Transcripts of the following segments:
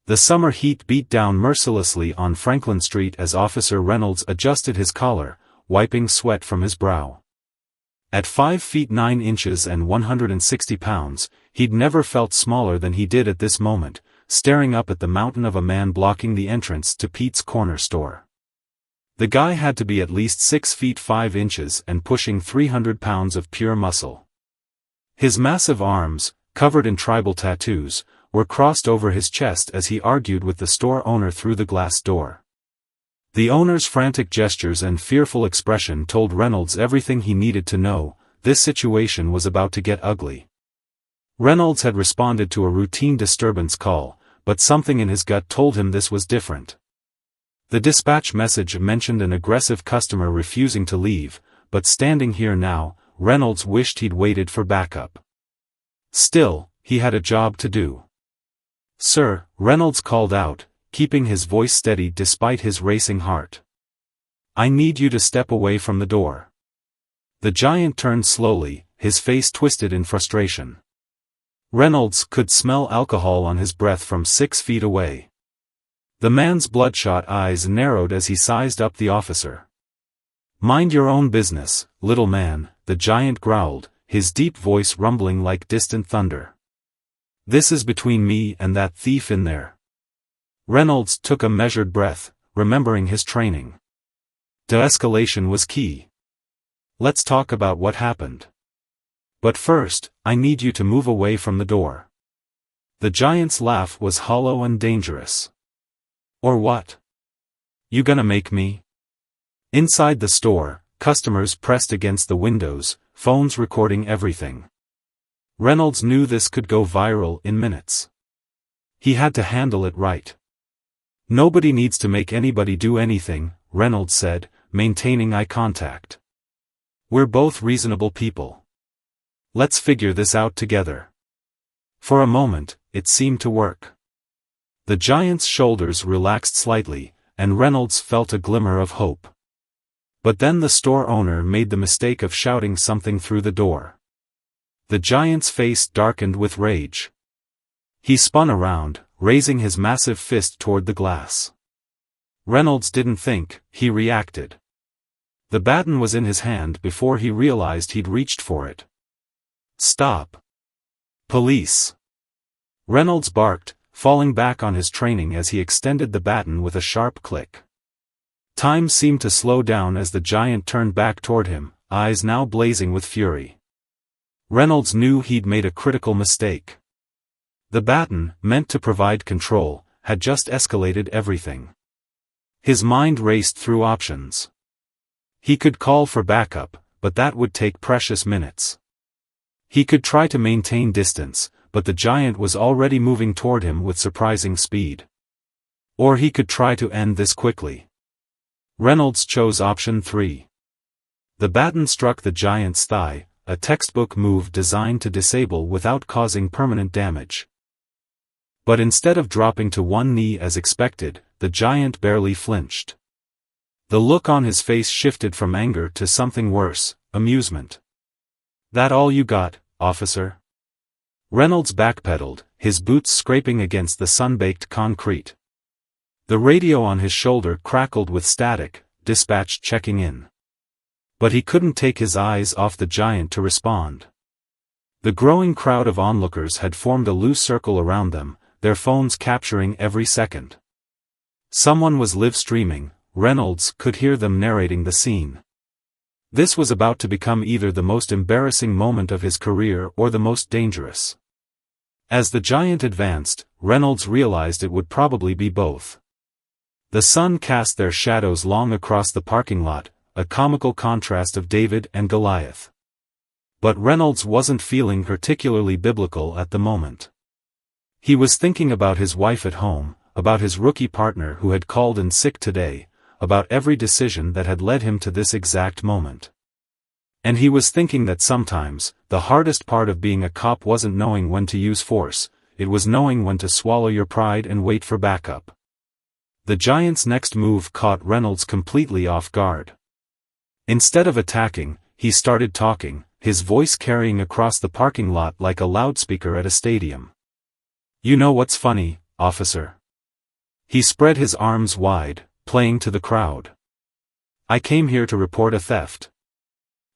The summer heat beat down mercilessly on Franklin Street as Officer Reynolds adjusted his collar, wiping sweat from his brow. At 5 feet 9 inches and 160 pounds, he'd never felt smaller than he did at this moment, staring up at the mountain of a man blocking the entrance to Pete's Corner Store. The guy had to be at least 6 feet 5 inches and pushing 300 pounds of pure muscle. His massive arms, covered in tribal tattoos, were crossed over his chest as he argued with the store owner through the glass door. The owner's frantic gestures and fearful expression told Reynolds everything he needed to know. This situation was about to get ugly. Reynolds had responded to a routine disturbance call, but something in his gut told him this was different. The dispatch message mentioned an aggressive customer refusing to leave, but standing here now, Reynolds wished he'd waited for backup. Still, he had a job to do. "Sir," Reynolds called out, keeping his voice steady despite his racing heart. "I need you to step away from the door." The giant turned slowly, his face twisted in frustration. Reynolds could smell alcohol on his breath from 6 feet away. The man's bloodshot eyes narrowed as he sized up the officer. "Mind your own business, little man," the giant growled, his deep voice rumbling like distant thunder. "This is between me and that thief in there." Reynolds took a measured breath, remembering his training. De-escalation was key. "Let's talk about what happened. But first, I need you to move away from the door." The giant's laugh was hollow and dangerous. "Or what? You gonna make me?" Inside the store, customers pressed against the windows, phones recording everything. Reynolds knew this could go viral in minutes. He had to handle it right. "Nobody needs to make anybody do anything," Reynolds said, maintaining eye contact. "We're both reasonable people. Let's figure this out together." For a moment, it seemed to work. The giant's shoulders relaxed slightly, and Reynolds felt a glimmer of hope. But then the store owner made the mistake of shouting something through the door. The giant's face darkened with rage. He spun around, raising his massive fist toward the glass. Reynolds didn't think, he reacted. The baton was in his hand before he realized he'd reached for it. "Stop! Police!" Reynolds barked, falling back on his training as he extended the baton with a sharp click. Time seemed to slow down as the giant turned back toward him, eyes now blazing with fury. Reynolds knew he'd made a critical mistake. The baton, meant to provide control, had just escalated everything. His mind raced through options. He could call for backup, but that would take precious minutes. He could try to maintain distance, but the giant was already moving toward him with surprising speed. Or he could try to end this quickly. Reynolds chose option 3. The baton struck the giant's thigh, a textbook move designed to disable without causing permanent damage. But instead of dropping to one knee as expected, the giant barely flinched. The look on his face shifted from anger to something worse, amusement. "That all you got, officer?" Reynolds backpedaled, his boots scraping against the sun-baked concrete. The radio on his shoulder crackled with static, dispatch checking in. But he couldn't take his eyes off the giant to respond. The growing crowd of onlookers had formed a loose circle around them, their phones capturing every second. Someone was live-streaming, Reynolds could hear them narrating the scene. This was about to become either the most embarrassing moment of his career or the most dangerous. As the giant advanced, Reynolds realized it would probably be both. The sun cast their shadows long across the parking lot, a comical contrast of David and Goliath. But Reynolds wasn't feeling particularly biblical at the moment. He was thinking about his wife at home, about his rookie partner who had called in sick today, about every decision that had led him to this exact moment. And he was thinking that sometimes, the hardest part of being a cop wasn't knowing when to use force, it was knowing when to swallow your pride and wait for backup. The giant's next move caught Reynolds completely off guard. Instead of attacking, he started talking, his voice carrying across the parking lot like a loudspeaker at a stadium. "You know what's funny, officer? He spread his arms wide, playing to the crowd. "I came here to report a theft.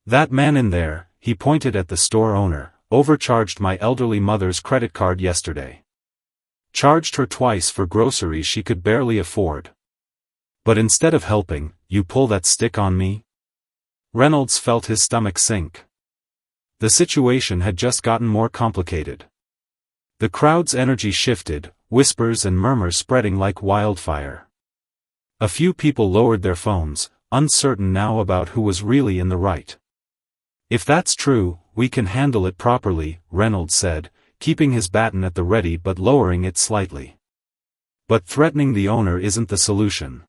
That man in there," he pointed at the store owner, "overcharged my elderly mother's credit card yesterday. Charged her twice for groceries she could barely afford. But instead of helping, you pull that stick on me?" Reynolds felt his stomach sink. The situation had just gotten more complicated. The crowd's energy shifted, whispers and murmurs spreading like wildfire. A few people lowered their phones, uncertain now about who was really in the right. "If that's true, we can handle it properly," Reynolds said, keeping his baton at the ready but lowering it slightly. "But threatening the owner isn't the solution.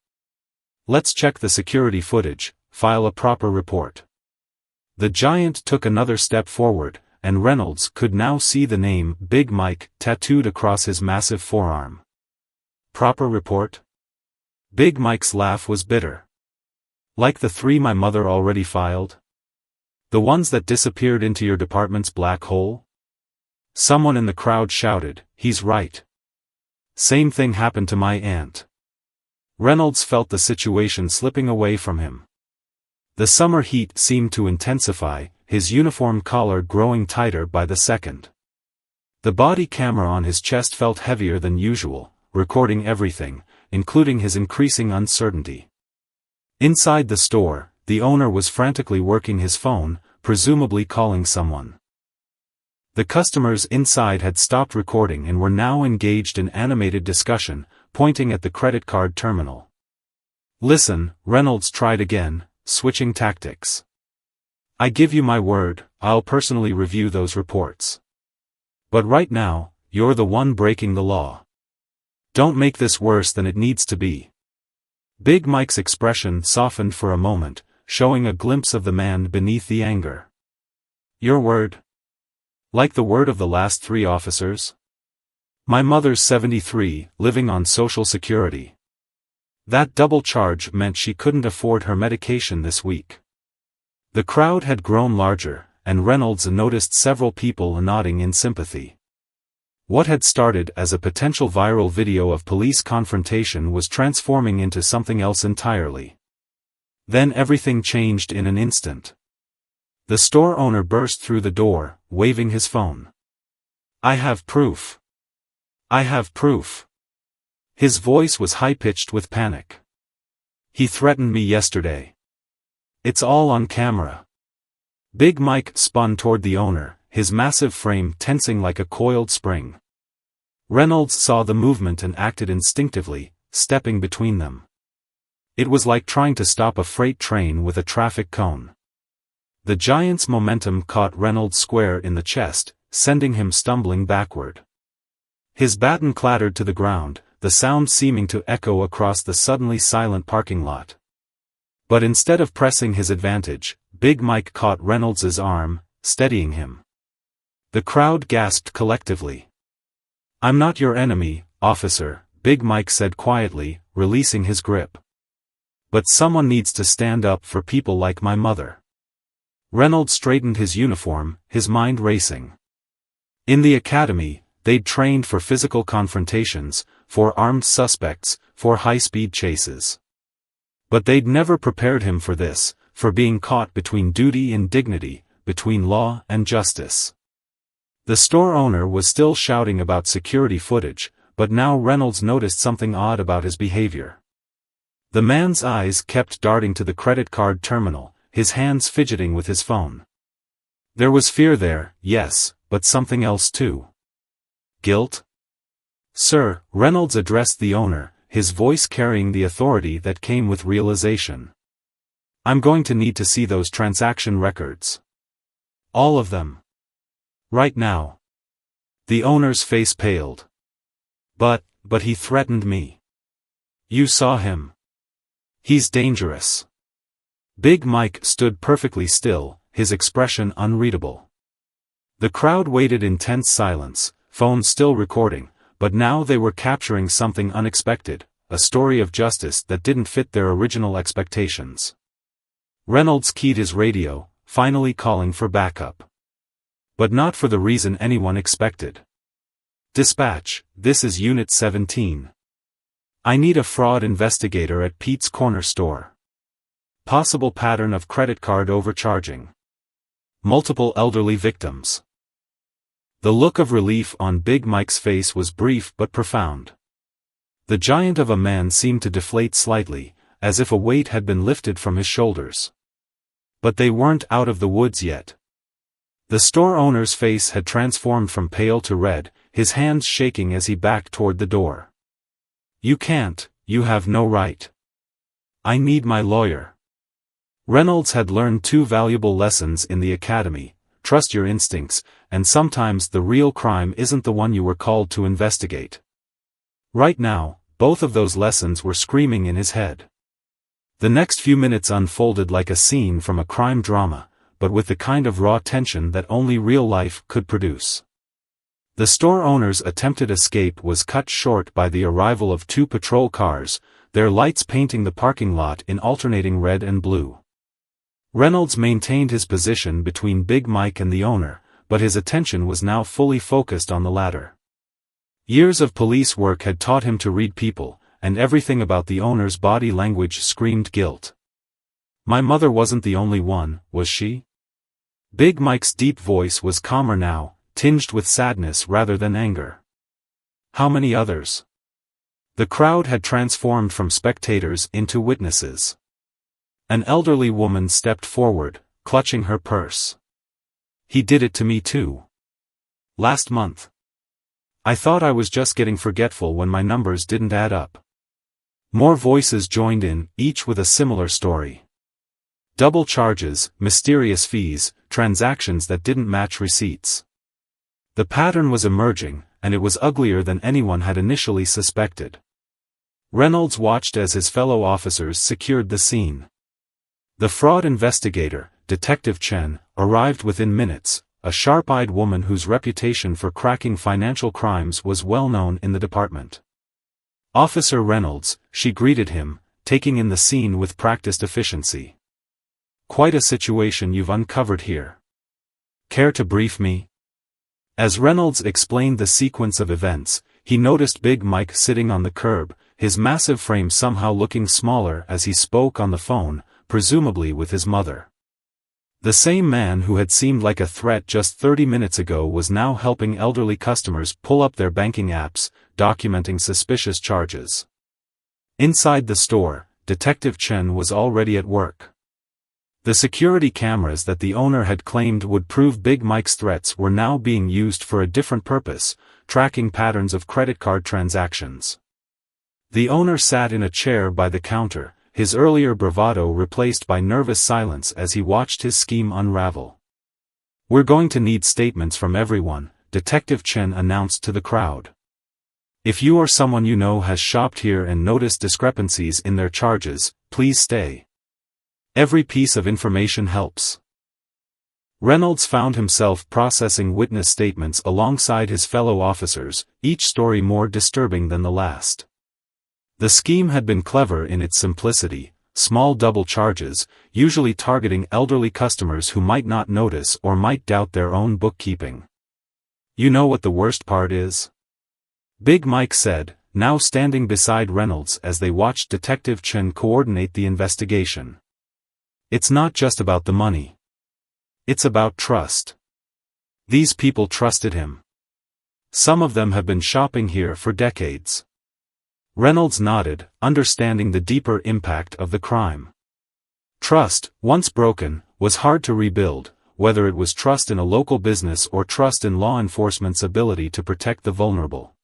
Let's check the security footage, file a proper report." The giant took another step forward, and Reynolds could now see the name Big Mike tattooed across his massive forearm. "Proper report?" Big Mike's laugh was bitter. "Like the 3 my mother already filed? The ones that disappeared into your department's black hole?" Someone in the crowd shouted, "He's right. Same thing happened to my aunt." Reynolds felt the situation slipping away from him. The summer heat seemed to intensify, his uniform collar growing tighter by the second. The body camera on his chest felt heavier than usual, recording everything, including his increasing uncertainty. Inside the store, the owner was frantically working his phone, presumably calling someone. The customers inside had stopped recording and were now engaged in animated discussion, pointing at the credit card terminal. "Listen," Reynolds tried again, switching tactics. "I give you my word, I'll personally review those reports. But right now, you're the one breaking the law. Don't make this worse than it needs to be." Big Mike's expression softened for a moment, showing a glimpse of the man beneath the anger. "Your word? Like the word of the last 3 officers? My mother's 73, living on Social Security. That double charge meant she couldn't afford her medication this week." The crowd had grown larger, and Reynolds noticed several people nodding in sympathy. What had started as a potential viral video of police confrontation was transforming into something else entirely. Then everything changed in an instant. The store owner burst through the door, waving his phone. "I have proof. I have proof." His voice was high-pitched with panic. "He threatened me yesterday. It's all on camera." Big Mike spun toward the owner, his massive frame tensing like a coiled spring. Reynolds saw the movement and acted instinctively, stepping between them. It was like trying to stop a freight train with a traffic cone. The giant's momentum caught Reynolds square in the chest, sending him stumbling backward. His baton clattered to the ground, the sound seeming to echo across the suddenly silent parking lot. But instead of pressing his advantage, Big Mike caught Reynolds's arm, steadying him. The crowd gasped collectively. "I'm not your enemy, officer," Big Mike said quietly, releasing his grip. "But someone needs to stand up for people like my mother." Reynolds straightened his uniform, his mind racing. In the academy, they'd trained for physical confrontations, for armed suspects, for high-speed chases. But they'd never prepared him for this, for being caught between duty and dignity, between law and justice. The store owner was still shouting about security footage, but now Reynolds noticed something odd about his behavior. The man's eyes kept darting to the credit card terminal, his hands fidgeting with his phone. There was fear there, yes, but something else too. Guilt? "Sir," Reynolds addressed the owner, his voice carrying the authority that came with realization. "I'm going to need to see those transaction records. All of them. Right now." The owner's face paled. But he threatened me." "You saw him. He's dangerous." Big Mike stood perfectly still, his expression unreadable. The crowd waited in tense silence, phones still recording, but now they were capturing something unexpected, a story of justice that didn't fit their original expectations. Reynolds keyed his radio, finally calling for backup. But not for the reason anyone expected. "Dispatch, this is Unit 17. I need a fraud investigator at Pete's Corner Store. Possible pattern of credit card overcharging. Multiple elderly victims. The look of relief on Big Mike's face was brief but profound. The giant of a man seemed to deflate slightly, as if a weight had been lifted from his shoulders. But they weren't out of the woods yet. The store owner's face had transformed from pale to red, his hands shaking as he backed toward the door. You can't, you have no right. I need my lawyer. Reynolds had learned two valuable lessons in the academy: trust your instincts, and sometimes the real crime isn't the one you were called to investigate. Right now, both of those lessons were screaming in his head. The next few minutes unfolded like a scene from a crime drama, but with the kind of raw tension that only real life could produce. The store owner's attempted escape was cut short by the arrival of two patrol cars, their lights painting the parking lot in alternating red and blue. Reynolds maintained his position between Big Mike and the owner, but his attention was now fully focused on the latter. Years of police work had taught him to read people, and everything about the owner's body language screamed guilt. My mother wasn't the only one, was she? Big Mike's deep voice was calmer now, tinged with sadness rather than anger. How many others? The crowd had transformed from spectators into witnesses. An elderly woman stepped forward, clutching her purse. He did it to me too. Last month. I thought I was just getting forgetful when my numbers didn't add up. More voices joined in, each with a similar story. Double charges, mysterious fees, transactions that didn't match receipts. The pattern was emerging, and it was uglier than anyone had initially suspected. Reynolds watched as his fellow officers secured the scene. The fraud investigator, Detective Chen, arrived within minutes, a sharp-eyed woman whose reputation for cracking financial crimes was well known in the department. Officer Reynolds, she greeted him, taking in the scene with practiced efficiency. Quite a situation you've uncovered here. Care to brief me? As Reynolds explained the sequence of events, he noticed Big Mike sitting on the curb, his massive frame somehow looking smaller as he spoke on the phone, presumably with his mother. The same man who had seemed like a threat just 30 minutes ago was now helping elderly customers pull up their banking apps, documenting suspicious charges. Inside the store, Detective Chen was already at work. The security cameras that the owner had claimed would prove Big Mike's threats were now being used for a different purpose, tracking patterns of credit card transactions. The owner sat in a chair by the counter, his earlier bravado replaced by nervous silence as he watched his scheme unravel. We're going to need statements from everyone, Detective Chen announced to the crowd. If you or someone you know has shopped here and noticed discrepancies in their charges, please stay. Every piece of information helps. Reynolds found himself processing witness statements alongside his fellow officers, each story more disturbing than the last. The scheme had been clever in its simplicity: small double charges, usually targeting elderly customers who might not notice or might doubt their own bookkeeping. You know what the worst part is? Big Mike said, now standing beside Reynolds as they watched Detective Chen coordinate the investigation. It's not just about the money. It's about trust. These people trusted him. Some of them have been shopping here for decades. Reynolds nodded, understanding the deeper impact of the crime. Trust, once broken, was hard to rebuild, whether it was trust in a local business or trust in law enforcement's ability to protect the vulnerable.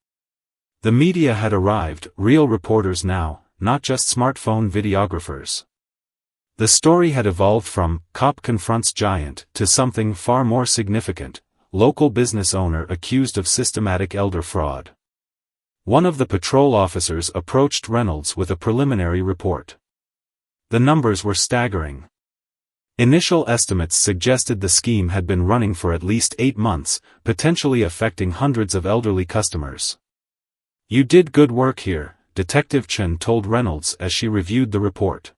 The media had arrived, real reporters now, not just smartphone videographers. The story had evolved from "cop confronts giant" to something far more significant: local business owner accused of systematic elder fraud. One of the patrol officers approached Reynolds with a preliminary report. The numbers were staggering. Initial estimates suggested the scheme had been running for at least 8 months, potentially affecting hundreds of elderly customers. You did good work here, Detective Chen told Reynolds as she reviewed the report.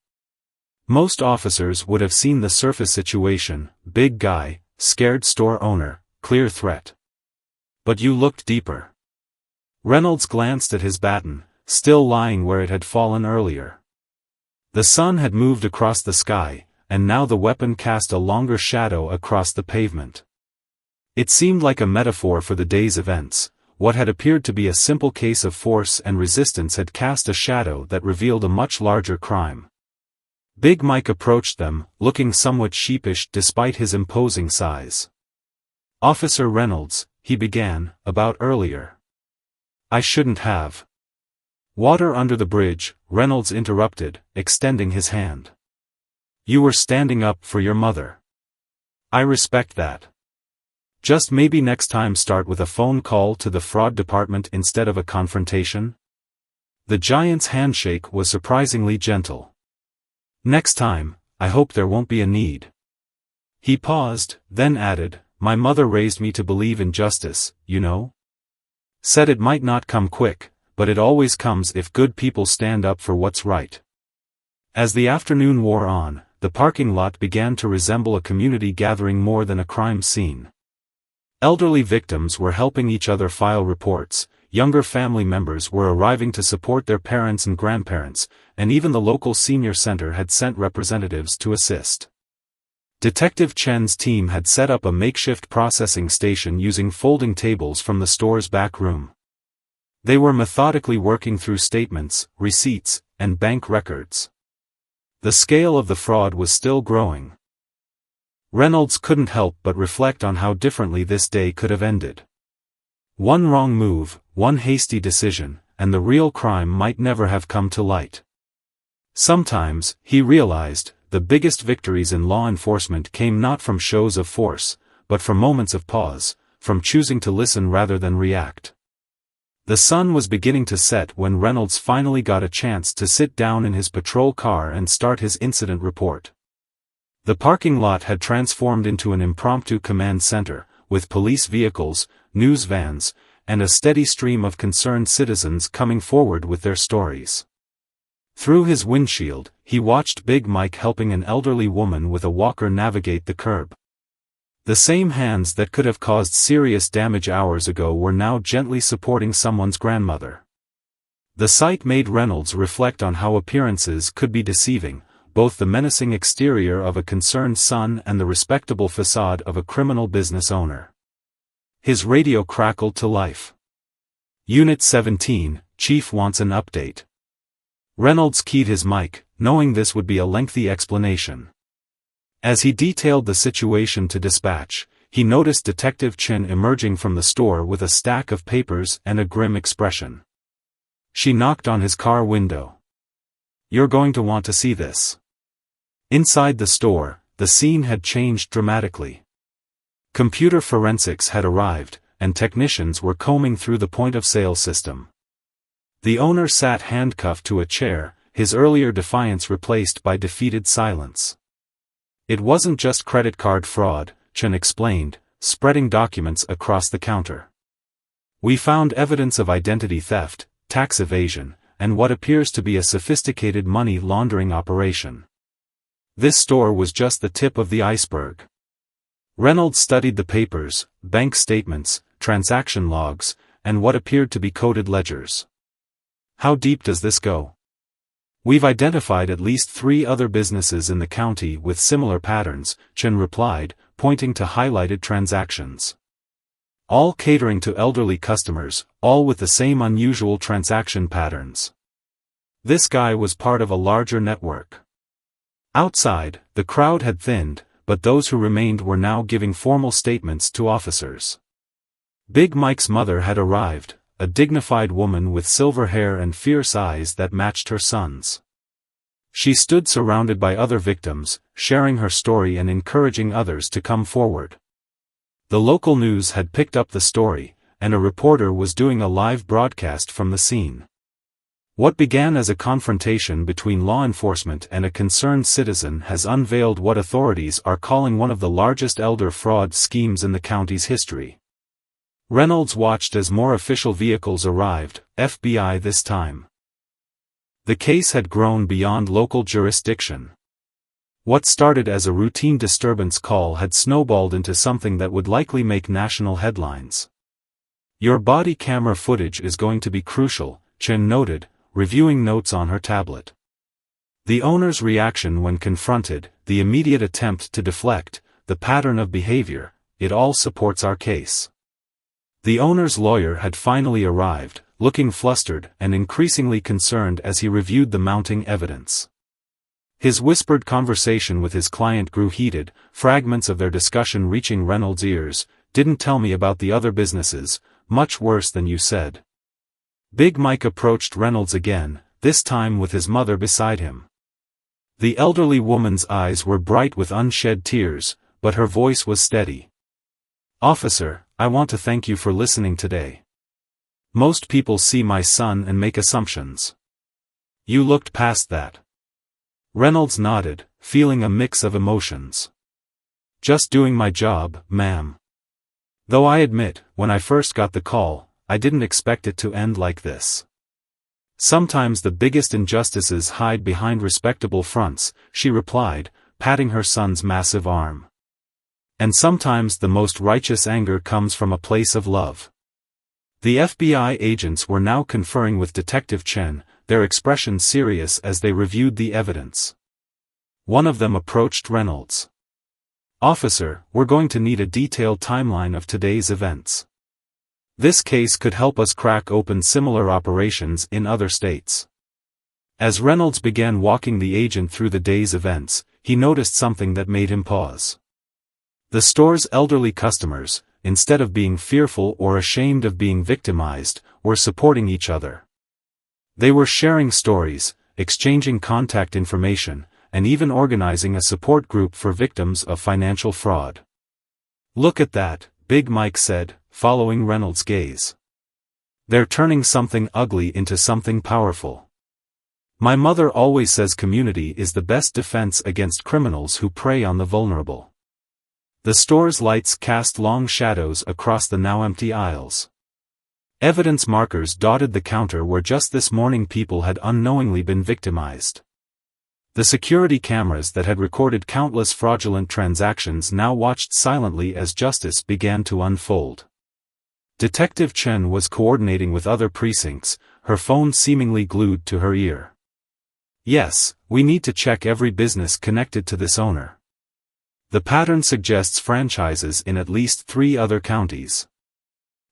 Most officers would have seen the surface situation: big guy, scared store owner, clear threat. But you looked deeper. Reynolds glanced at his baton, still lying where it had fallen earlier. The sun had moved across the sky, and now the weapon cast a longer shadow across the pavement. It seemed like a metaphor for the day's events. What had appeared to be a simple case of force and resistance had cast a shadow that revealed a much larger crime. Big Mike approached them, looking somewhat sheepish despite his imposing size. "Officer Reynolds," he began, "about earlier. I shouldn't have." "Water under the bridge," Reynolds interrupted, extending his hand. "You were standing up for your mother. I respect that. Just maybe next time start with a phone call to the fraud department instead of a confrontation?" The giant's handshake was surprisingly gentle. "Next time, I hope there won't be a need." He paused, then added, "My mother raised me to believe in justice, you know? Said it might not come quick, but it always comes if good people stand up for what's right." As the afternoon wore on, the parking lot began to resemble a community gathering more than a crime scene. Elderly victims were helping each other file reports, younger family members were arriving to support their parents and grandparents, and even the local senior center had sent representatives to assist. Detective Chen's team had set up a makeshift processing station using folding tables from the store's back room. They were methodically working through statements, receipts, and bank records. The scale of the fraud was still growing. Reynolds couldn't help but reflect on how differently this day could have ended. One wrong move, one hasty decision, and the real crime might never have come to light. Sometimes, he realized, the biggest victories in law enforcement came not from shows of force, but from moments of pause, from choosing to listen rather than react. The sun was beginning to set when Reynolds finally got a chance to sit down in his patrol car and start his incident report. The parking lot had transformed into an impromptu command center, with police vehicles, news vans, and a steady stream of concerned citizens coming forward with their stories. Through his windshield, he watched Big Mike helping an elderly woman with a walker navigate the curb. The same hands that could have caused serious damage hours ago were now gently supporting someone's grandmother. The sight made Reynolds reflect on how appearances could be deceiving, both the menacing exterior of a concerned son and the respectable facade of a criminal business owner. His radio crackled to life. "Unit 17, Chief wants an update." Reynolds keyed his mic, knowing this would be a lengthy explanation. As he detailed the situation to dispatch, he noticed Detective Chen emerging from the store with a stack of papers and a grim expression. She knocked on his car window. "You're going to want to see this." Inside the store, the scene had changed dramatically. Computer forensics had arrived, and technicians were combing through the point-of-sale system. The owner sat handcuffed to a chair, his earlier defiance replaced by defeated silence. "It wasn't just credit card fraud," Chen explained, spreading documents across the counter. "We found evidence of identity theft, tax evasion, and what appears to be a sophisticated money laundering operation. This store was just the tip of the iceberg." Reynolds studied the papers, bank statements, transaction logs, and what appeared to be coded ledgers. "How deep does this go?" "We've identified at least 3 other businesses in the county with similar patterns," Chen replied, pointing to highlighted transactions. "All catering to elderly customers, all with the same unusual transaction patterns. This guy was part of a larger network." Outside, the crowd had thinned, but those who remained were now giving formal statements to officers. Big Mike's mother had arrived, a dignified woman with silver hair and fierce eyes that matched her son's. She stood surrounded by other victims, sharing her story and encouraging others to come forward. The local news had picked up the story, and a reporter was doing a live broadcast from the scene. What began as a confrontation between law enforcement and a concerned citizen has unveiled what authorities are calling one of the largest elder fraud schemes in the county's history. Reynolds watched as more official vehicles arrived, FBI this time. The case had grown beyond local jurisdiction. What started as a routine disturbance call had snowballed into something that would likely make national headlines. "Your body camera footage is going to be crucial," Chen noted, reviewing notes on her tablet. The owner's reaction when confronted, the immediate attempt to deflect, the pattern of behavior, it all supports our case. The owner's lawyer had finally arrived, looking flustered and increasingly concerned as he reviewed the mounting evidence. His whispered conversation with his client grew heated, fragments of their discussion reaching Reynolds' ears. "Didn't tell me about the other businesses, much worse than you said." Big Mike approached Reynolds again, this time with his mother beside him. The elderly woman's eyes were bright with unshed tears, but her voice was steady. "Officer, I want to thank you for listening today. Most people see my son and make assumptions. You looked past that." Reynolds nodded, feeling a mix of emotions. "Just doing my job, ma'am. Though I admit, when I first got the call, I didn't expect it to end like this." "Sometimes the biggest injustices hide behind respectable fronts," she replied, patting her son's massive arm. "And sometimes the most righteous anger comes from a place of love." The FBI agents were now conferring with Detective Chen, their expressions serious as they reviewed the evidence. One of them approached Reynolds. "Officer, we're going to need a detailed timeline of today's events. This case could help us crack open similar operations in other states." As Reynolds began walking the agent through the day's events, he noticed something that made him pause. The store's elderly customers, instead of being fearful or ashamed of being victimized, were supporting each other. They were sharing stories, exchanging contact information, and even organizing a support group for victims of financial fraud. "Look at that," Big Mike said, following Reynolds' gaze. "They're turning something ugly into something powerful. My mother always says community is the best defense against criminals who prey on the vulnerable." The store's lights cast long shadows across the now empty aisles. Evidence markers dotted the counter where just this morning people had unknowingly been victimized. The security cameras that had recorded countless fraudulent transactions now watched silently as justice began to unfold. Detective Chen was coordinating with other precincts, her phone seemingly glued to her ear. "Yes, we need to check every business connected to this owner. The pattern suggests franchises in at least 3 other counties.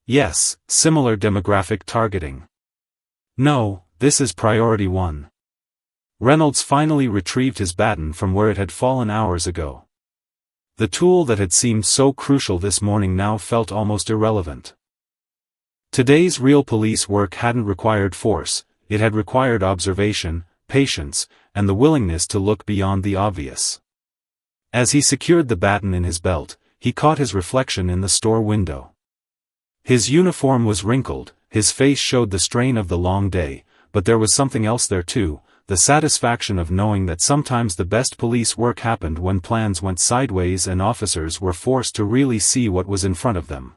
Yes, similar demographic targeting. No, this is priority 1. Reynolds finally retrieved his baton from where it had fallen hours ago. The tool that had seemed so crucial this morning now felt almost irrelevant. Today's real police work hadn't required force, it had required observation, patience, and the willingness to look beyond the obvious. As he secured the baton in his belt, he caught his reflection in the store window. His uniform was wrinkled, his face showed the strain of the long day, but there was something else there too, the satisfaction of knowing that sometimes the best police work happened when plans went sideways and officers were forced to really see what was in front of them.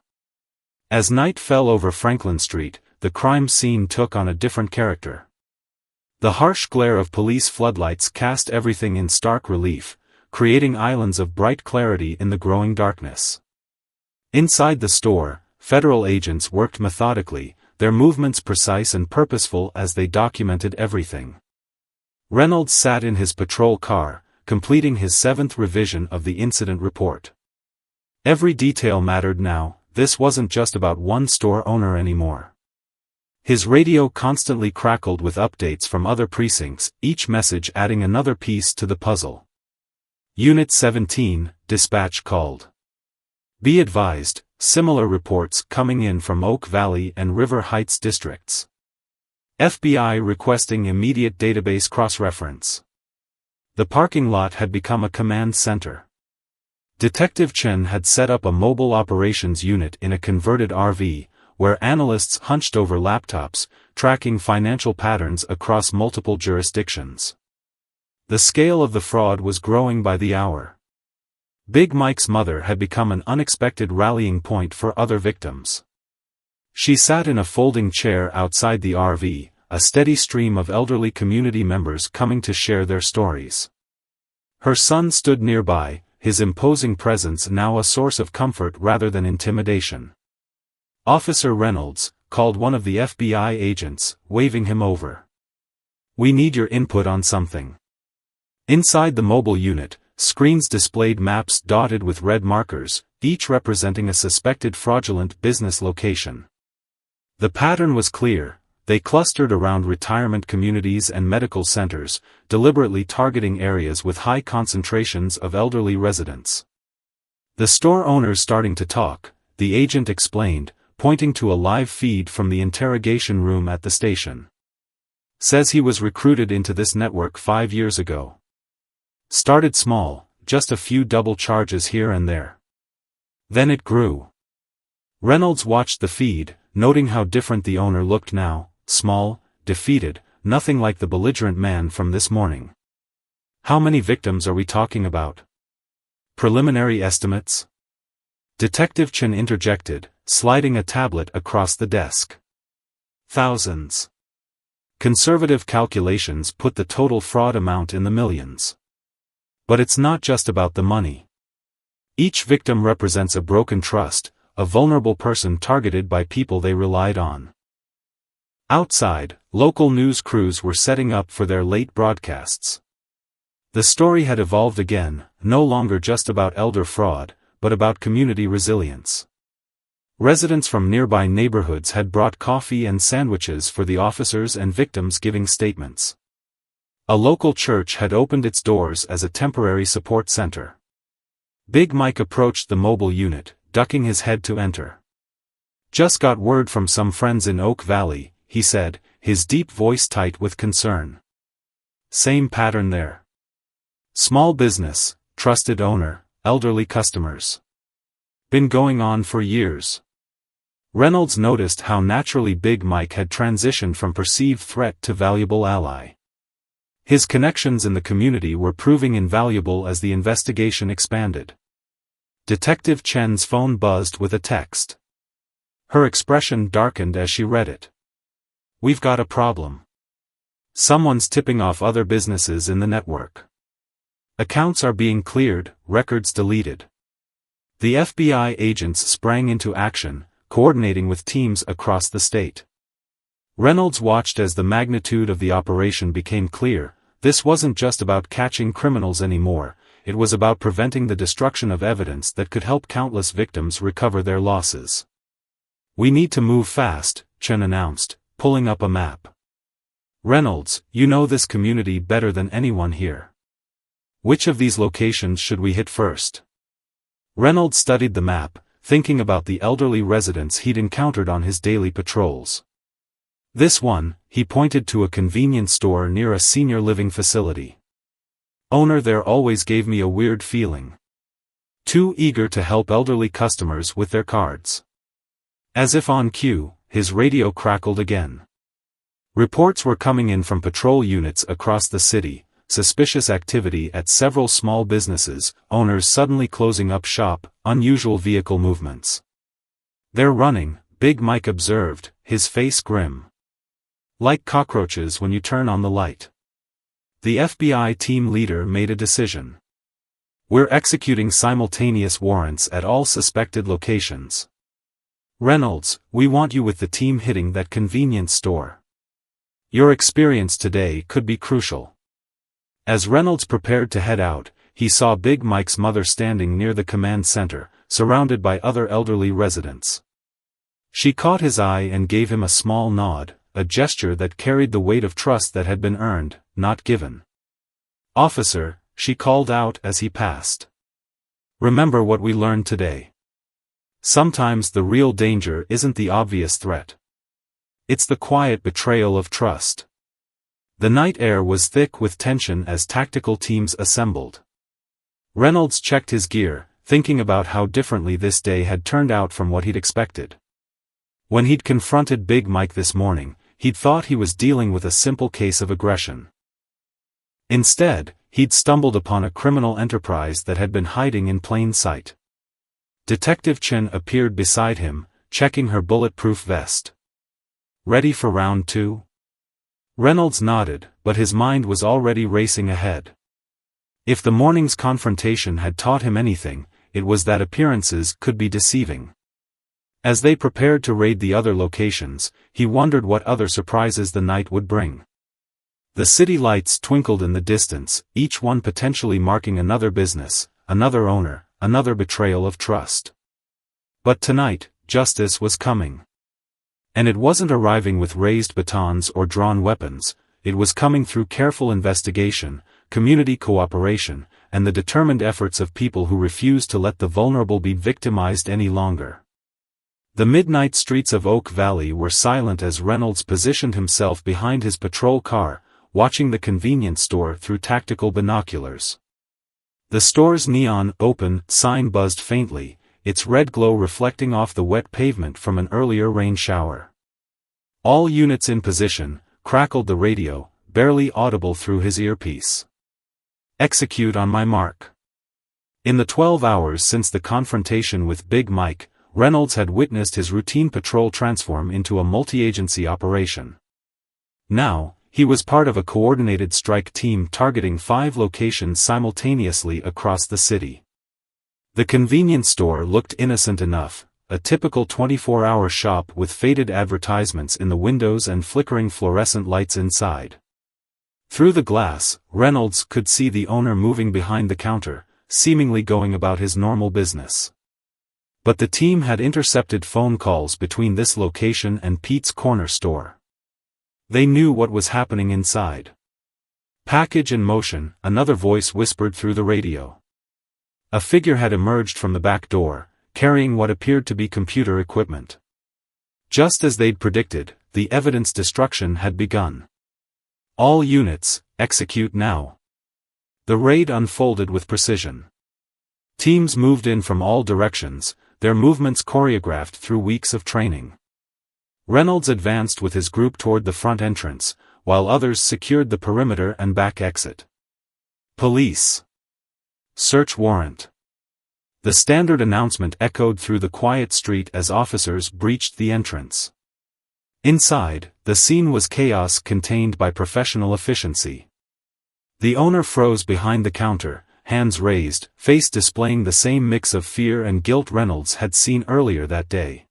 As night fell over Franklin Street, the crime scene took on a different character. The harsh glare of police floodlights cast everything in stark relief, creating islands of bright clarity in the growing darkness. Inside the store, federal agents worked methodically, their movements precise and purposeful as they documented everything. Reynolds sat in his patrol car, completing his 7th revision of the incident report. Every detail mattered now, this wasn't just about one store owner anymore. His radio constantly crackled with updates from other precincts, each message adding another piece to the puzzle. Unit 17, dispatch called. Be advised, similar reports coming in from Oak Valley and River Heights districts. FBI requesting immediate database cross-reference. The parking lot had become a command center. Detective Chen had set up a mobile operations unit in a converted RV, where analysts hunched over laptops, tracking financial patterns across multiple jurisdictions. The scale of the fraud was growing by the hour. Big Mike's mother had become an unexpected rallying point for other victims. She sat in a folding chair outside the RV, a steady stream of elderly community members coming to share their stories. Her son stood nearby, his imposing presence now a source of comfort rather than intimidation. "Officer Reynolds," called one of the FBI agents, waving him over. We need your input on something. Inside the mobile unit, screens displayed maps dotted with red markers, each representing a suspected fraudulent business location. The pattern was clear. They clustered around retirement communities and medical centers, deliberately targeting areas with high concentrations of elderly residents. The store owner's starting to talk, the agent explained, pointing to a live feed from the interrogation room at the station. Says he was recruited into this network 5 years ago. Started small, just a few double charges here and there. Then it grew. Reynolds watched the feed, noting how different the owner looked now, small, defeated, nothing like the belligerent man from this morning. How many victims are we talking about? Preliminary estimates? Detective Chen interjected, sliding a tablet across the desk. Thousands. Conservative calculations put the total fraud amount in the millions. But it's not just about the money. Each victim represents a broken trust, a vulnerable person targeted by people they relied on. Outside, local news crews were setting up for their late broadcasts. The story had evolved again, no longer just about elder fraud, but about community resilience. Residents from nearby neighborhoods had brought coffee and sandwiches for the officers and victims giving statements. A local church had opened its doors as a temporary support center. Big Mike approached the mobile unit, ducking his head to enter. Just got word from some friends in Oak Valley, he said, his deep voice tight with concern. Same pattern there. Small business, trusted owner, elderly customers. Been going on for years. Reynolds noticed how naturally Big Mike had transitioned from perceived threat to valuable ally. His connections in the community were proving invaluable as the investigation expanded. Detective Chen's phone buzzed with a text. Her expression darkened as she read it. We've got a problem. Someone's tipping off other businesses in the network. Accounts are being cleared, records deleted. The FBI agents sprang into action, coordinating with teams across the state. Reynolds watched as the magnitude of the operation became clear. This wasn't just about catching criminals anymore, it was about preventing the destruction of evidence that could help countless victims recover their losses. We need to move fast, Chen announced, pulling up a map. Reynolds, you know this community better than anyone here. Which of these locations should we hit first? Reynolds studied the map, thinking about the elderly residents he'd encountered on his daily patrols. This one, he pointed to a convenience store near a senior living facility. Owner there always gave me a weird feeling. Too eager to help elderly customers with their cards. As if on cue, his radio crackled again. Reports were coming in from patrol units across the city, suspicious activity at several small businesses, owners suddenly closing up shop, unusual vehicle movements. They're running, Big Mike observed, his face grim. Like cockroaches when you turn on the light. The FBI team leader made a decision. We're executing simultaneous warrants at all suspected locations. Reynolds, we want you with the team hitting that convenience store. Your experience today could be crucial. As Reynolds prepared to head out, he saw Big Mike's mother standing near the command center, surrounded by other elderly residents. She caught his eye and gave him a small nod, a gesture that carried the weight of trust that had been earned, not given. Officer, she called out as he passed. Remember what we learned today. Sometimes the real danger isn't the obvious threat. It's the quiet betrayal of trust. The night air was thick with tension as tactical teams assembled. Reynolds checked his gear, thinking about how differently this day had turned out from what he'd expected. When he'd confronted Big Mike this morning, he'd thought he was dealing with a simple case of aggression. Instead, he'd stumbled upon a criminal enterprise that had been hiding in plain sight. Detective Chen appeared beside him, checking her bulletproof vest. Ready for round 2? Reynolds nodded, but his mind was already racing ahead. If the morning's confrontation had taught him anything, it was that appearances could be deceiving. As they prepared to raid the other locations, he wondered what other surprises the night would bring. The city lights twinkled in the distance, each one potentially marking another business, another owner, another betrayal of trust. But tonight, justice was coming. And it wasn't arriving with raised batons or drawn weapons, it was coming through careful investigation, community cooperation, and the determined efforts of people who refused to let the vulnerable be victimized any longer. The midnight streets of Oak Valley were silent as Reynolds positioned himself behind his patrol car, watching the convenience store through tactical binoculars. The store's neon "Open" sign buzzed faintly, its red glow reflecting off the wet pavement from an earlier rain shower. "All units in position," crackled the radio, barely audible through his earpiece. "Execute on my mark." In the 12 hours since the confrontation with Big Mike, Reynolds had witnessed his routine patrol transform into a multi-agency operation. Now, he was part of a coordinated strike team targeting 5 locations simultaneously across the city. The convenience store looked innocent enough, a typical 24-hour shop with faded advertisements in the windows and flickering fluorescent lights inside. Through the glass, Reynolds could see the owner moving behind the counter, seemingly going about his normal business. But the team had intercepted phone calls between this location and Pete's corner store. They knew what was happening inside. "Package in motion," another voice whispered through the radio. A figure had emerged from the back door, carrying what appeared to be computer equipment. Just as they'd predicted, the evidence destruction had begun. "All units, execute now." The raid unfolded with precision. Teams moved in from all directions, their movements choreographed through weeks of training. Reynolds advanced with his group toward the front entrance, while others secured the perimeter and back exit. "Police. Search warrant." The standard announcement echoed through the quiet street as officers breached the entrance. Inside, the scene was chaos contained by professional efficiency. The owner froze behind the counter, hands raised, face displaying the same mix of fear and guilt Reynolds had seen earlier that day.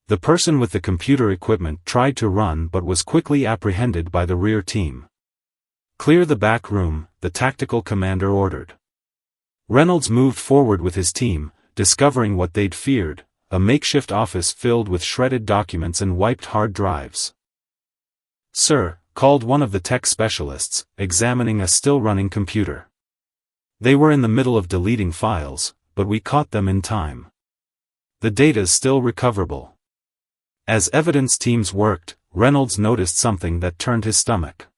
The person with the computer equipment tried to run but was quickly apprehended by the rear team. "Clear the back room," the tactical commander ordered. Reynolds moved forward with his team, discovering what they'd feared, a makeshift office filled with shredded documents and wiped hard drives. "Sir," called one of the tech specialists, examining a still-running computer. "They were in the middle of deleting files, but we caught them in time. The data's still recoverable." As evidence teams worked, Reynolds noticed something that turned his stomach.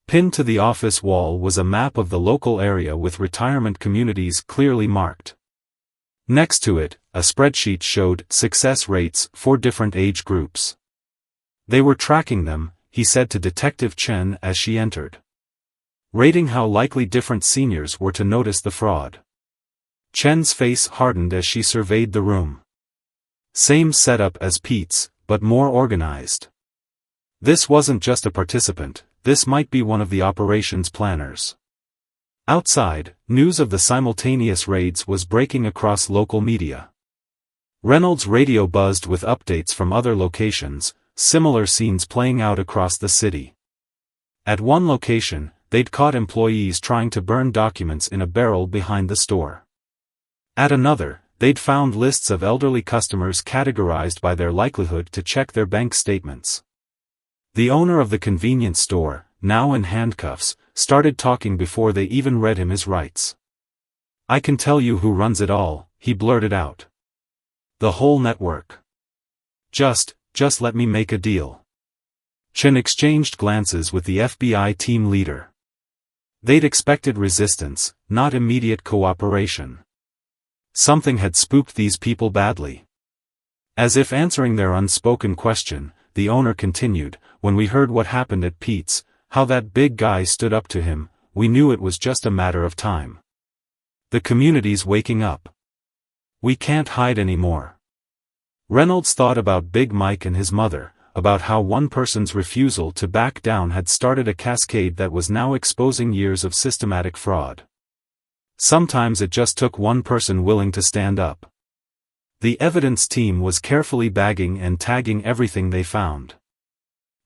Pinned to the office wall was a map of the local area with retirement communities clearly marked. Next to it, a spreadsheet showed success rates for different age groups. "They were tracking them," he said to Detective Chen as she entered. "Rating how likely different seniors were to notice the fraud." Chen's face hardened as she surveyed the room. Same setup as Pete's, but more organized. This wasn't just a participant, this might be one of the operations planners. Outside, news of the simultaneous raids was breaking across local media. Reynolds' radio buzzed with updates from other locations, similar scenes playing out across the city. At one location, they'd caught employees trying to burn documents in a barrel behind the store. At another, they'd found lists of elderly customers categorized by their likelihood to check their bank statements. The owner of the convenience store, now in handcuffs, started talking before they even read him his rights. "I can tell you who runs it all," he blurted out. "The whole network. Just let me make a deal." Chen exchanged glances with the FBI team leader. They'd expected resistance, not immediate cooperation. Something had spooked these people badly. As if answering their unspoken question, the owner continued, "When we heard what happened at Pete's, how that big guy stood up to him, we knew it was just a matter of time. The community's waking up. We can't hide anymore." Reynolds thought about Big Mike and his mother, about how one person's refusal to back down had started a cascade that was now exposing years of systematic fraud. Sometimes it just took one person willing to stand up. The evidence team was carefully bagging and tagging everything they found.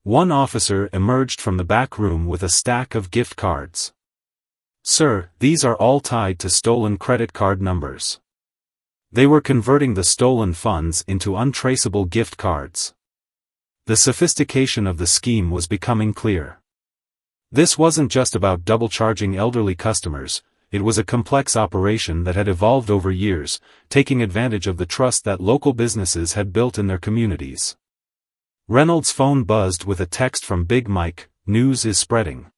One officer emerged from the back room with a stack of gift cards. "Sir, these are all tied to stolen credit card numbers." They were converting the stolen funds into untraceable gift cards. The sophistication of the scheme was becoming clear. This wasn't just about double-charging elderly customers, it was a complex operation that had evolved over years, taking advantage of the trust that local businesses had built in their communities. Reynolds' phone buzzed with a text from Big Mike: "News is spreading.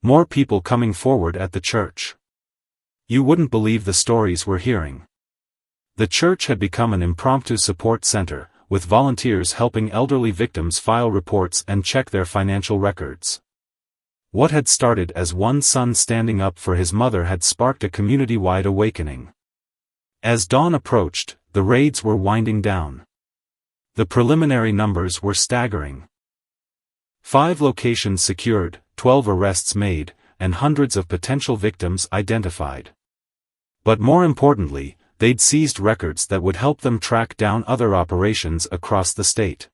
More people coming forward at the church. You wouldn't believe the stories we're hearing." The church had become an impromptu support center, with volunteers helping elderly victims file reports and check their financial records. What had started as one son standing up for his mother had sparked a community-wide awakening. As dawn approached, the raids were winding down. The preliminary numbers were staggering. 5 locations secured, 12 arrests made, and hundreds of potential victims identified. But more importantly, they'd seized records that would help them track down other operations across the state.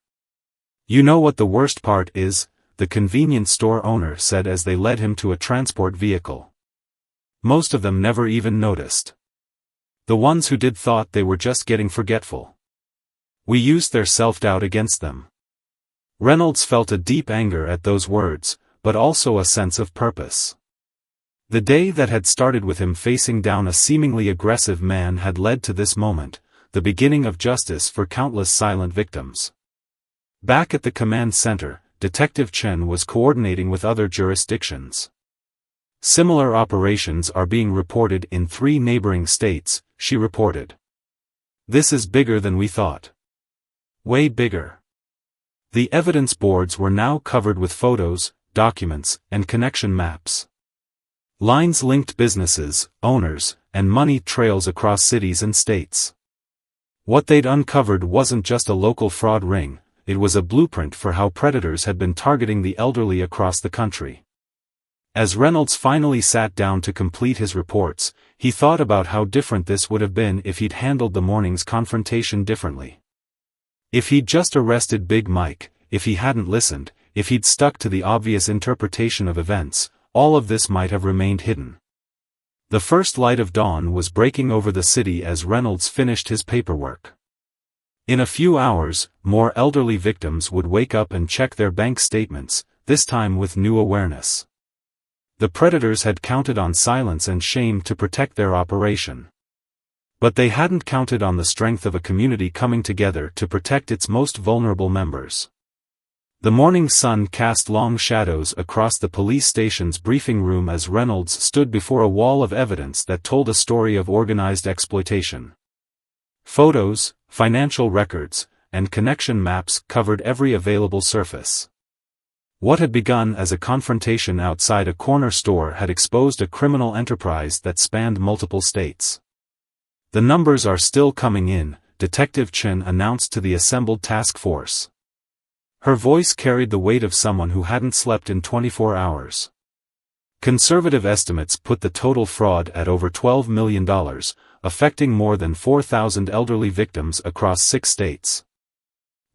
"You know what the worst part is?" the convenience store owner said as they led him to a transport vehicle. "Most of them never even noticed. The ones who did thought they were just getting forgetful. We used their self-doubt against them." Reynolds felt a deep anger at those words, but also a sense of purpose. The day that had started with him facing down a seemingly aggressive man had led to this moment, the beginning of justice for countless silent victims. Back at the command center, Detective Chen was coordinating with other jurisdictions. "Similar operations are being reported in 3 neighboring states," she reported. "This is bigger than we thought. Way bigger." The evidence boards were now covered with photos, documents, and connection maps. Lines linked businesses, owners, and money trails across cities and states. What they'd uncovered wasn't just a local fraud ring, it was a blueprint for how predators had been targeting the elderly across the country. As Reynolds finally sat down to complete his reports, he thought about how different this would have been if he'd handled the morning's confrontation differently. If he'd just arrested Big Mike, if he hadn't listened, if he'd stuck to the obvious interpretation of events, all of this might have remained hidden. The first light of dawn was breaking over the city as Reynolds finished his paperwork. In a few hours, more elderly victims would wake up and check their bank statements, this time with new awareness. The predators had counted on silence and shame to protect their operation. But they hadn't counted on the strength of a community coming together to protect its most vulnerable members. The morning sun cast long shadows across the police station's briefing room as Reynolds stood before a wall of evidence that told a story of organized exploitation. Photos, financial records, and connection maps covered every available surface. What had begun as a confrontation outside a corner store had exposed a criminal enterprise that spanned multiple states. "The numbers are still coming in," Detective Chen announced to the assembled task force. Her voice carried the weight of someone who hadn't slept in 24 hours. Conservative estimates put the total fraud at over $12 million, affecting more than 4,000 elderly victims across 6 states.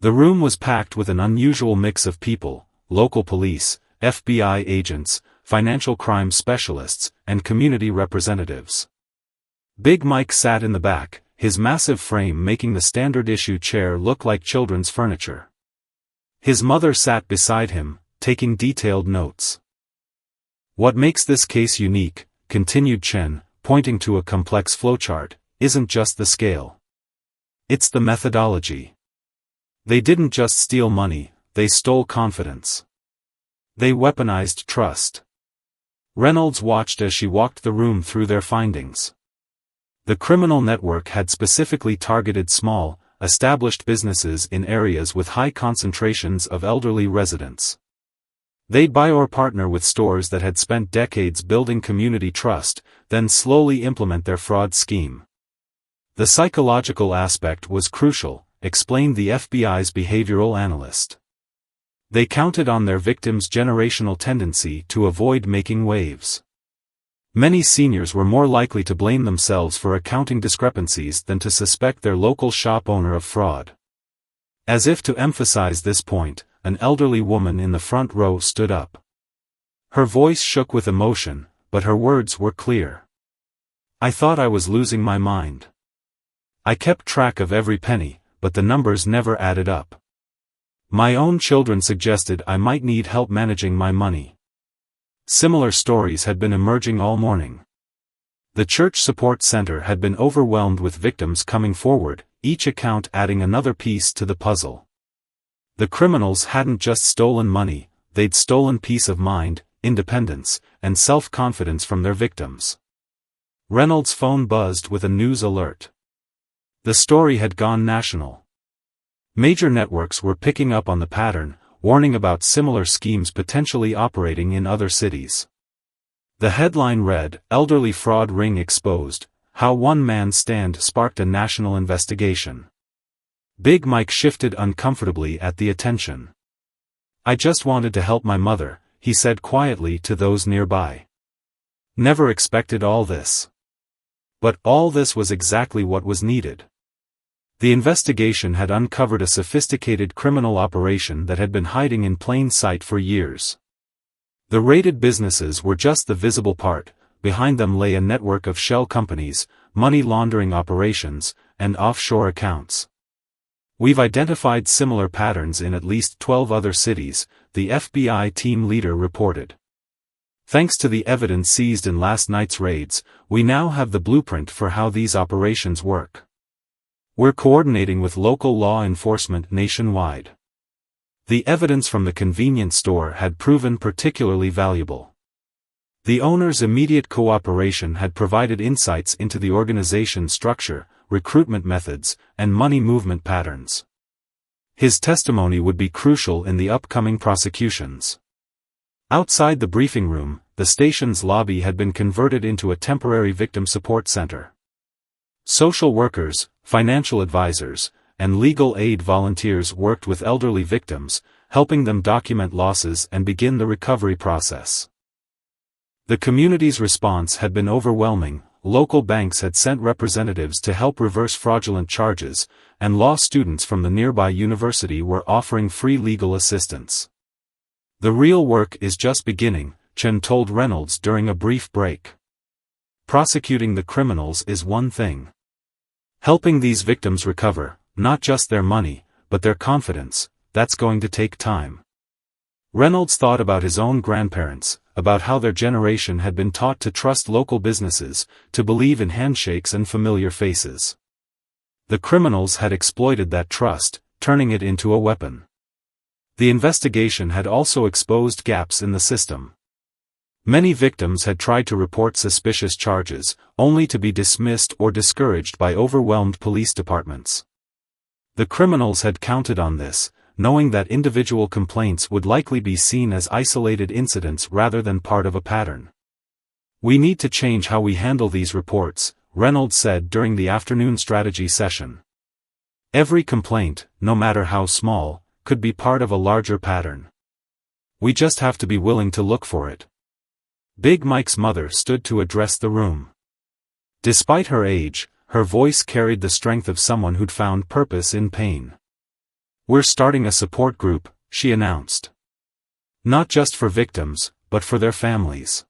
The room was packed with an unusual mix of people: local police, FBI agents, financial crime specialists, and community representatives. Big Mike sat in the back, his massive frame making the standard-issue chair look like children's furniture. His mother sat beside him, taking detailed notes. "What makes this case unique," continued Chen, pointing to a complex flowchart, "isn't just the scale. It's the methodology. They didn't just steal money, they stole confidence. They weaponized trust." Reynolds watched as she walked the room through their findings. The criminal network had specifically targeted small, established businesses in areas with high concentrations of elderly residents. They'd buy or partner with stores that had spent decades building community trust, then slowly implement their fraud scheme. "The psychological aspect was crucial," explained the FBI's behavioral analyst. "They counted on their victims' generational tendency to avoid making waves. Many seniors were more likely to blame themselves for accounting discrepancies than to suspect their local shop owner of fraud." As if to emphasize this point, an elderly woman in the front row stood up. Her voice shook with emotion, but her words were clear. "I thought I was losing my mind. I kept track of every penny, but the numbers never added up. My own children suggested I might need help managing my money." Similar stories had been emerging all morning. The church support center had been overwhelmed with victims coming forward, each account adding another piece to the puzzle. The criminals hadn't just stolen money, they'd stolen peace of mind, independence, and self-confidence from their victims. Reynolds' phone buzzed with a news alert. The story had gone national. Major networks were picking up on the pattern, warning about similar schemes potentially operating in other cities. The headline read, "Elderly Fraud Ring Exposed, How One Man's Stand Sparked a National Investigation." Big Mike shifted uncomfortably at the attention. "I just wanted to help my mother," he said quietly to those nearby. "Never expected all this." But all this was exactly what was needed. The investigation had uncovered a sophisticated criminal operation that had been hiding in plain sight for years. The raided businesses were just the visible part, behind them lay a network of shell companies, money laundering operations, and offshore accounts. "We've identified similar patterns in at least 12 other cities," the FBI team leader reported. "Thanks to the evidence seized in last night's raids, we now have the blueprint for how these operations work. We're coordinating with local law enforcement nationwide." The evidence from the convenience store had proven particularly valuable. The owner's immediate cooperation had provided insights into the organization's structure, recruitment methods, and money movement patterns. His testimony would be crucial in the upcoming prosecutions. Outside the briefing room, the station's lobby had been converted into a temporary victim support center. Social workers, financial advisors, and legal aid volunteers worked with elderly victims, helping them document losses and begin the recovery process. The community's response had been overwhelming. Local banks had sent representatives to help reverse fraudulent charges, and law students from the nearby university were offering free legal assistance. "The real work is just beginning," Chen told Reynolds during a brief break. "Prosecuting the criminals is one thing. Helping these victims recover, not just their money, but their confidence, that's going to take time." Reynolds thought about his own grandparents, about how their generation had been taught to trust local businesses, to believe in handshakes and familiar faces. The criminals had exploited that trust, turning it into a weapon. The investigation had also exposed gaps in the system. Many victims had tried to report suspicious charges, only to be dismissed or discouraged by overwhelmed police departments. The criminals had counted on this, knowing that individual complaints would likely be seen as isolated incidents rather than part of a pattern. "We need to change how we handle these reports," Reynolds said during the afternoon strategy session. "Every complaint, no matter how small, could be part of a larger pattern. We just have to be willing to look for it." Big Mike's mother stood to address the room. Despite her age, her voice carried the strength of someone who'd found purpose in pain. "We're starting a support group," she announced. "Not just for victims, but for their families.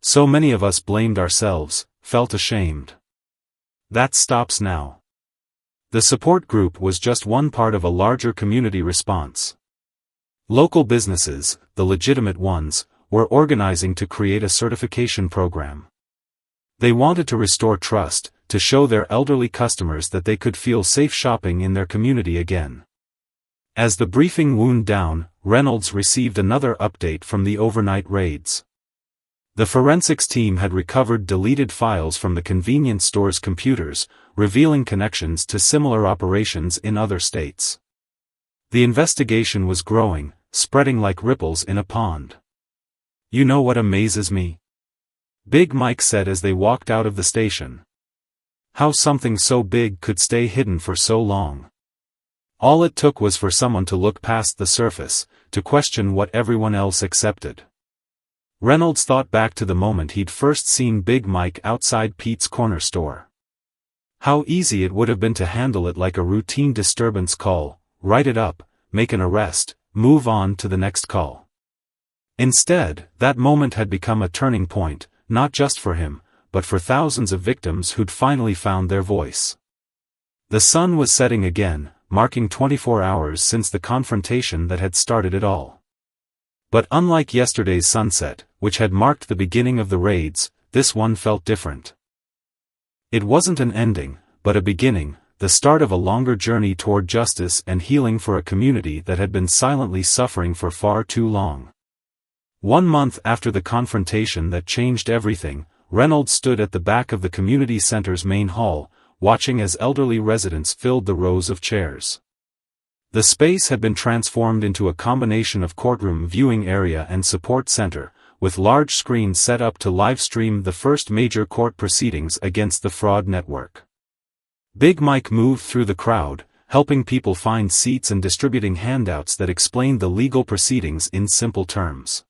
So many of us blamed ourselves, felt ashamed. That stops now." The support group was just one part of a larger community response. Local businesses, the legitimate ones, were organizing to create a certification program. They wanted to restore trust, to show their elderly customers that they could feel safe shopping in their community again. As the briefing wound down, Reynolds received another update from the overnight raids. The forensics team had recovered deleted files from the convenience store's computers, revealing connections to similar operations in other states. The investigation was growing, spreading like ripples in a pond. "You know what amazes me?" Big Mike said as they walked out of the station. "How something so big could stay hidden for so long. All it took was for someone to look past the surface, to question what everyone else accepted." Reynolds thought back to the moment he'd first seen Big Mike outside Pete's corner store. How easy it would have been to handle it like a routine disturbance call, write it up, make an arrest, move on to the next call. Instead, that moment had become a turning point, not just for him, but for thousands of victims who'd finally found their voice. The sun was setting again, marking 24 hours since the confrontation that had started it all. But unlike yesterday's sunset, which had marked the beginning of the raids, this one felt different. It wasn't an ending, but a beginning, the start of a longer journey toward justice and healing for a community that had been silently suffering for far too long. 1 month after the confrontation that changed everything, Reynolds stood at the back of the community center's main hall, watching as elderly residents filled the rows of chairs. The space had been transformed into a combination of courtroom viewing area and support center, with large screens set up to live-stream the first major court proceedings against the fraud network. Big Mike moved through the crowd, helping people find seats and distributing handouts that explained the legal proceedings in simple terms.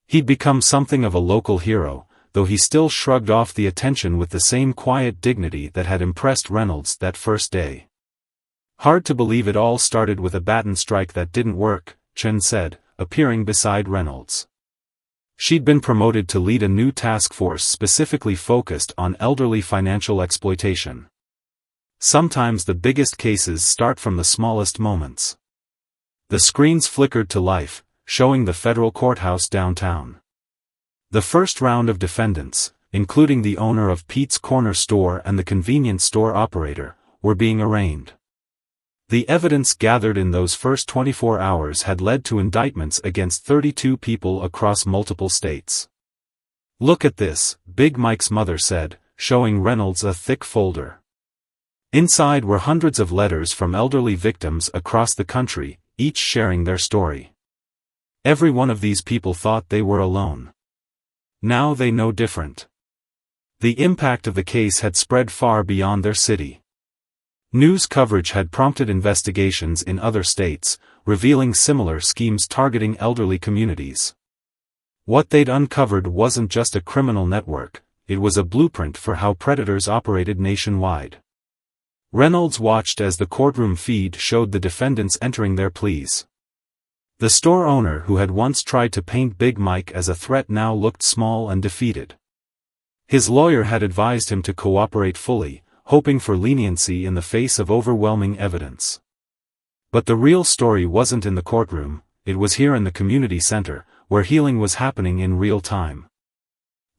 He'd become something of a local hero, though he still shrugged off the attention with the same quiet dignity that had impressed Reynolds that first day. "Hard to believe it all started with a Baton strike that didn't work," Chen said, appearing beside Reynolds. She'd been promoted to lead a new task force specifically focused on elderly financial exploitation. Sometimes the biggest cases start from the smallest moments. The screens flickered to life, showing the federal courthouse downtown. The first round of defendants, including the owner of Pete's Corner store and the convenience store operator, were being arraigned. The evidence gathered in those first 24 hours had led to indictments against 32 people across multiple states. "Look at this," Big Mike's mother said, showing Reynolds a thick folder. Inside were hundreds of letters from elderly victims across the country, each sharing their story. Every one of these people thought they were alone. Now they know different. The impact of the case had spread far beyond their city. News coverage had prompted investigations in other states, revealing similar schemes targeting elderly communities. What they'd uncovered wasn't just a criminal network, it was a blueprint for how predators operated nationwide. Reynolds watched as the courtroom feed showed the defendants entering their pleas. The store owner who had once tried to paint Big Mike as a threat now looked small and defeated. His lawyer had advised him to cooperate fully, hoping for leniency in the face of overwhelming evidence. But the real story wasn't in the courtroom, it was here in the community center, where healing was happening in real time.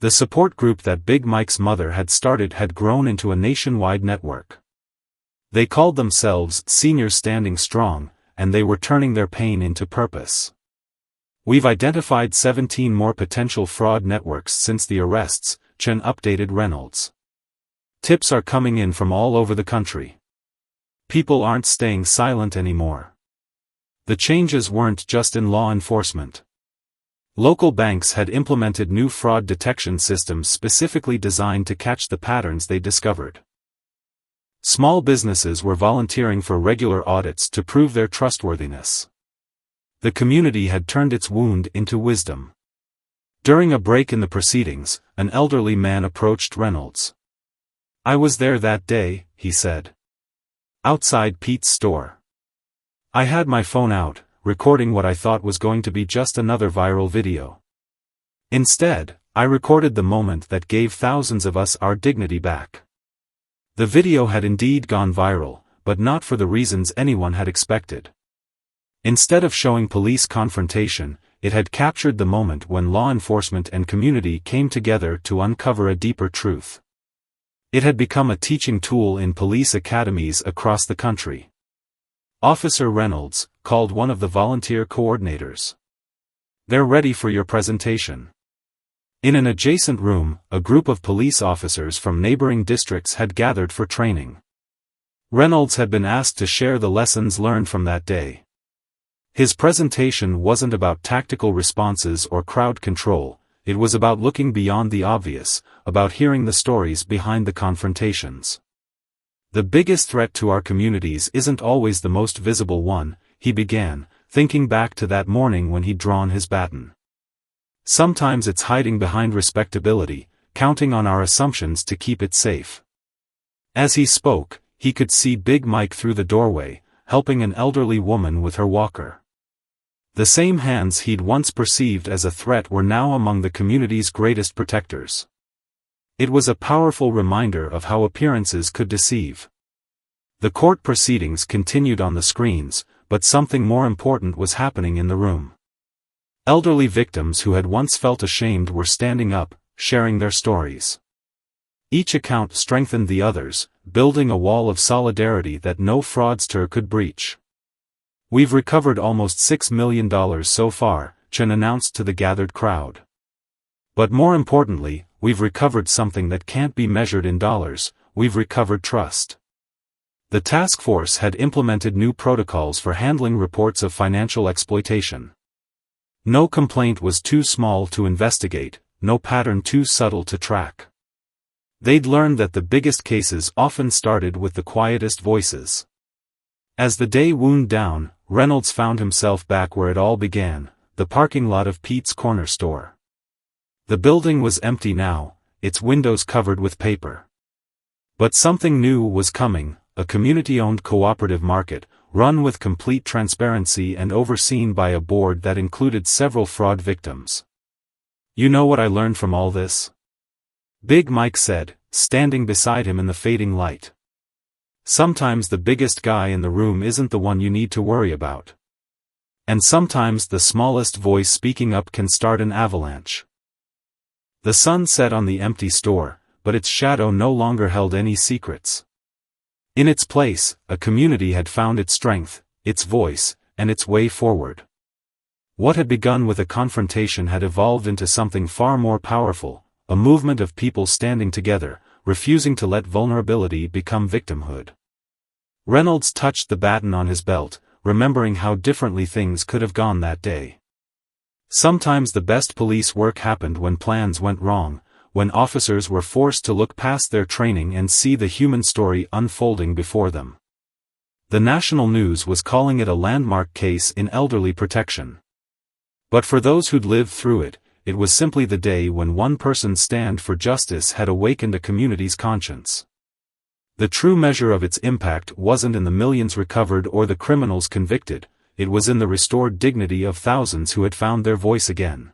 The support group that Big Mike's mother had started had grown into a nationwide network. They called themselves Seniors Standing Strong, and they were turning their pain into purpose. "We've identified 17 more potential fraud networks since the arrests," Chen updated Reynolds. "Tips are coming in from all over the country. People aren't staying silent anymore." The changes weren't just in law enforcement. Local banks had implemented new fraud detection systems specifically designed to catch the patterns they discovered. Small businesses were volunteering for regular audits to prove their trustworthiness. The community had turned its wound into wisdom. During a break in the proceedings, an elderly man approached Reynolds. "I was there that day," he said. "Outside Pete's store. I had my phone out, recording what I thought was going to be just another viral video. Instead, I recorded the moment that gave thousands of us our dignity back." The video had indeed gone viral, but not for the reasons anyone had expected. Instead of showing police confrontation, it had captured the moment when law enforcement and community came together to uncover a deeper truth. It had become a teaching tool in police academies across the country. "Officer Reynolds," called one of the volunteer coordinators. "They're ready for your presentation." In an adjacent room, a group of police officers from neighboring districts had gathered for training. Reynolds had been asked to share the lessons learned from that day. His presentation wasn't about tactical responses or crowd control, it was about looking beyond the obvious, about hearing the stories behind the confrontations. "The biggest threat to our communities isn't always the most visible one," he began, thinking back to that morning when he'd drawn his baton. "Sometimes it's hiding behind respectability, counting on our assumptions to keep it safe." As he spoke, he could see Big Mike through the doorway, helping an elderly woman with her walker. The same hands he'd once perceived as a threat were now among the community's greatest protectors. It was a powerful reminder of how appearances could deceive. The court proceedings continued on the screens, but something more important was happening in the room. Elderly victims who had once felt ashamed were standing up, sharing their stories. Each account strengthened the others, building a wall of solidarity that no fraudster could breach. "We've recovered almost $6 million so far," Chen announced to the gathered crowd. "But more importantly, we've recovered something that can't be measured in dollars. We've recovered trust." The task force had implemented new protocols for handling reports of financial exploitation. No complaint was too small to investigate, no pattern too subtle to track. They'd learned that the biggest cases often started with the quietest voices. As the day wound down, Reynolds found himself back where it all began, the parking lot of Pete's Corner Store. The building was empty now, its windows covered with paper. But something new was coming, a community-owned cooperative market, run with complete transparency and overseen by a board that included several fraud victims. "You know what I learned from all this?" Big Mike said, standing beside him in the fading light. "Sometimes the biggest guy in the room isn't the one you need to worry about. And sometimes the smallest voice speaking up can start an avalanche." The sun set on the empty store, but its shadow no longer held any secrets. In its place, a community had found its strength, its voice, and its way forward. What had begun with a confrontation had evolved into something far more powerful, a movement of people standing together, refusing to let vulnerability become victimhood. Reynolds touched the baton on his belt, remembering how differently things could have gone that day. Sometimes the best police work happened when plans went wrong, when officers were forced to look past their training and see the human story unfolding before them. The national news was calling it a landmark case in elderly protection. But for those who'd lived through it, it was simply the day when one person's stand for justice had awakened a community's conscience. The true measure of its impact wasn't in the millions recovered or the criminals convicted, it was in the restored dignity of thousands who had found their voice again.